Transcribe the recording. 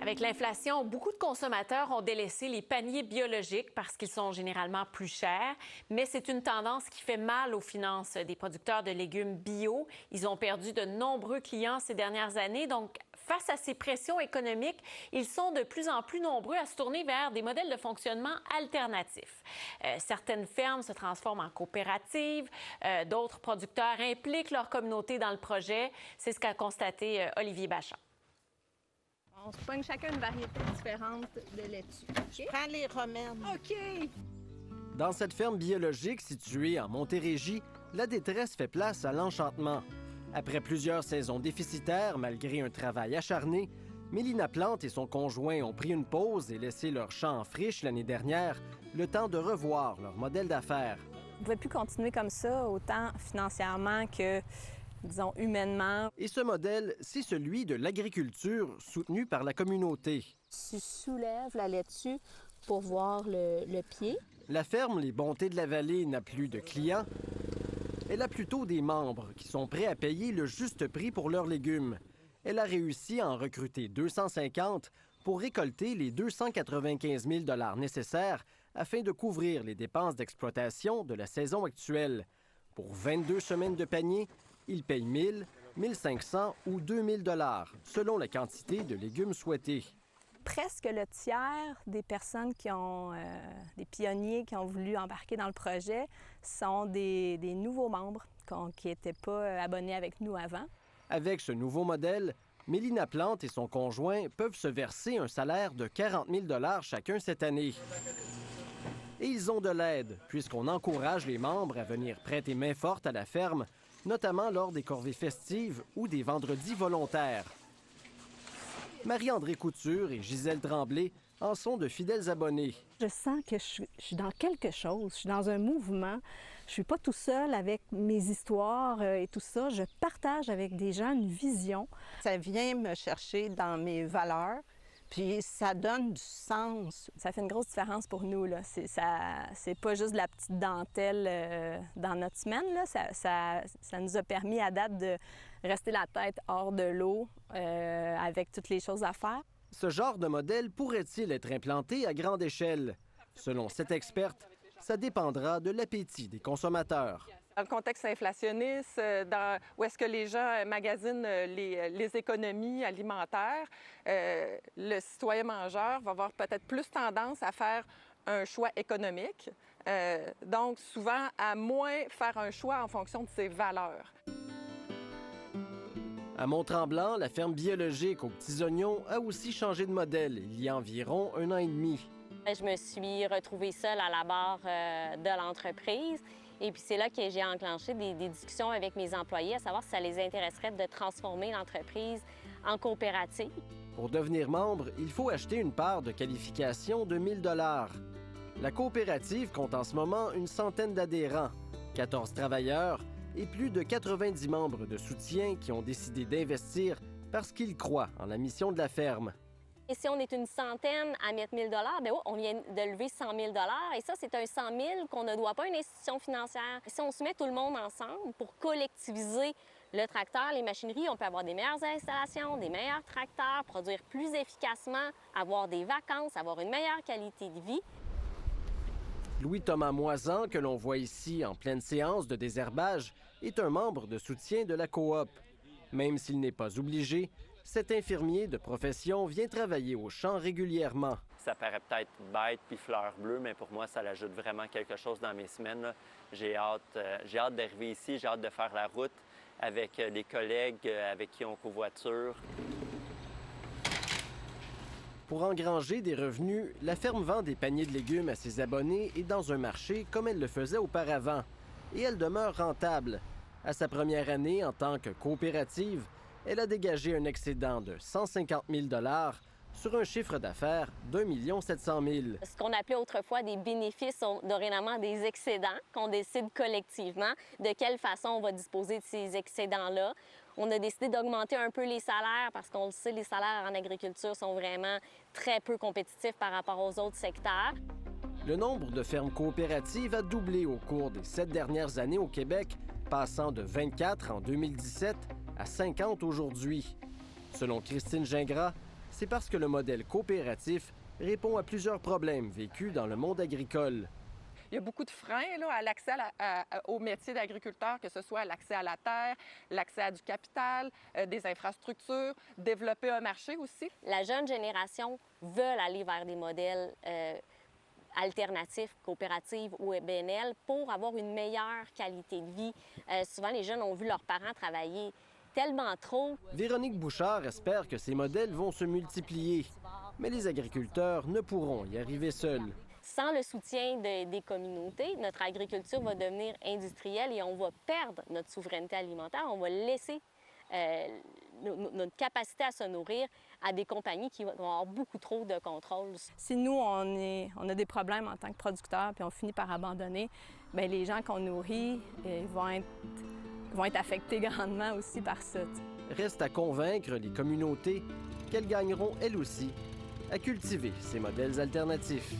Avec l'inflation, beaucoup de consommateurs ont délaissé les paniers biologiques parce qu'ils sont généralement plus chers. Mais c'est une tendance qui fait mal aux finances des producteurs de légumes bio. Ils ont perdu de nombreux clients ces dernières années. Donc, face à ces pressions économiques, ils sont de plus en plus nombreux à se tourner vers des modèles de fonctionnement alternatifs. Certaines fermes se transforment en coopératives. D'autres producteurs impliquent leur communauté dans le projet. C'est ce qu'a constaté Olivier Bachand. On se pogne chacun une variété différente de laitue. Je prends les romaines. OK! Dans cette ferme biologique située en Montérégie, la détresse fait place à l'enchantement. Après plusieurs saisons déficitaires, malgré un travail acharné, Mélina Plante et son conjoint ont pris une pause et laissé leur champ en friche l'année dernière, le temps de revoir leur modèle d'affaires. On ne pouvait plus continuer comme ça, autant financièrement que, disons, humainement. Et ce modèle, c'est celui de l'agriculture soutenue par la communauté. Tu soulèves la laitue pour voir le pied. La ferme Les Bontés de la Vallée n'a plus de clients. Elle a plutôt des membres qui sont prêts à payer le juste prix pour leurs légumes. Elle a réussi à en recruter 250 pour récolter les 295 000 $ nécessaires afin de couvrir les dépenses d'exploitation de la saison actuelle. Pour 22 semaines de panier, ils payent 1 000, 1 500 ou 2 000 $ selon la quantité de légumes souhaités. Presque le tiers des personnes qui ont, des pionniers qui ont voulu embarquer dans le projet sont des nouveaux membres qui n'étaient pas abonnés avec nous avant. Avec ce nouveau modèle, Mélina Plante et son conjoint peuvent se verser un salaire de 40 000 $ chacun cette année. Et ils ont de l'aide, puisqu'on encourage les membres à venir prêter main forte à la ferme, notamment lors des corvées festives ou des vendredis volontaires. Marie-André Couture et Gisèle Tremblay en sont de fidèles abonnés. Je sens que je suis dans quelque chose, je suis dans un mouvement. Je suis pas tout seul avec mes histoires et tout ça. Je partage avec des gens une vision. Ça vient me chercher dans mes valeurs, puis ça donne du sens. Ça fait une grosse différence pour nous, là. C'est pas juste de la petite dentelle dans notre semaine, là. Ça nous a permis à date de rester la tête hors de l'eau avec toutes les choses à faire. Ce genre de modèle pourrait-il être implanté à grande échelle? Selon cette experte, ça dépendra de l'appétit des consommateurs. Dans le contexte inflationniste, où est-ce que les gens magasinent les économies alimentaires, le citoyen mangeur va avoir peut-être plus tendance à faire un choix économique, donc souvent à moins faire un choix en fonction de ses valeurs. À Mont-Tremblant, la ferme biologique aux petits oignons a aussi changé de modèle il y a environ 1 an et demi. Je me suis retrouvée seule à la barre de l'entreprise. Et puis c'est là que j'ai enclenché des discussions avec mes employés, à savoir si ça les intéresserait de transformer l'entreprise en coopérative. Pour devenir membre, il faut acheter une part de qualification de 1 000 $. La coopérative compte en ce moment une centaine d'adhérents, 14 travailleurs et plus de 90 membres de soutien qui ont décidé d'investir parce qu'ils croient en la mission de la ferme. Et si on est une centaine à mettre 1 000 $, bien, on vient de lever 100 000 $. Et ça, c'est un 100 000 qu'on ne doit pas à une institution financière. Si on se met tout le monde ensemble pour collectiviser le tracteur, les machineries, on peut avoir des meilleures installations, des meilleurs tracteurs, produire plus efficacement, avoir des vacances, avoir une meilleure qualité de vie. Louis-Thomas Moisan, que l'on voit ici en pleine séance de désherbage, est un membre de soutien de la coop. Même s'il n'est pas obligé, cet infirmier de profession vient travailler au champ régulièrement. Ça paraît peut-être bête puis fleur bleue, mais pour moi, ça ajoute vraiment quelque chose dans mes semaines. J'ai hâte d'arriver ici, j'ai hâte de faire la route avec les collègues avec qui on covoiture. Pour engranger des revenus, la ferme vend des paniers de légumes à ses abonnés et dans un marché comme elle le faisait auparavant. Et elle demeure rentable. À sa première année en tant que coopérative, elle a dégagé un excédent de 150 000 $ sur un chiffre d'affaires d'1 700 000 $. Ce qu'on appelait autrefois des bénéfices sont dorénavant des excédents qu'on décide collectivement de quelle façon on va disposer de ces excédents-là. On a décidé d'augmenter un peu les salaires parce qu'on le sait, les salaires en agriculture sont vraiment très peu compétitifs par rapport aux autres secteurs. Le nombre de fermes coopératives a doublé au cours des 7 dernières années au Québec, passant de 24 en 2017 à 50 aujourd'hui. Selon Christine Gingras, c'est parce que le modèle coopératif répond à plusieurs problèmes vécus dans le monde agricole. Il y a beaucoup de freins là, à l'accès au métier d'agriculteur, que ce soit l'accès à la terre, l'accès à du capital, des infrastructures, développer un marché aussi. La jeune génération veut aller vers des modèles alternatifs, coopératives ou BNL pour avoir une meilleure qualité de vie. Souvent, les jeunes ont vu leurs parents travailler tellement trop. Véronique Bouchard espère que ces modèles vont se multiplier, mais les agriculteurs ne pourront y arriver seuls. Sans le soutien des communautés, notre agriculture va devenir industrielle et on va perdre notre souveraineté alimentaire. On va laisser notre capacité à se nourrir à des compagnies qui vont avoir beaucoup trop de contrôle. Si nous, on a des problèmes en tant que producteurs puis on finit par abandonner, bien, les gens qu'on nourrit vont être affectés grandement aussi par ça. Reste à convaincre les communautés qu'elles gagneront elles aussi à cultiver ces modèles alternatifs.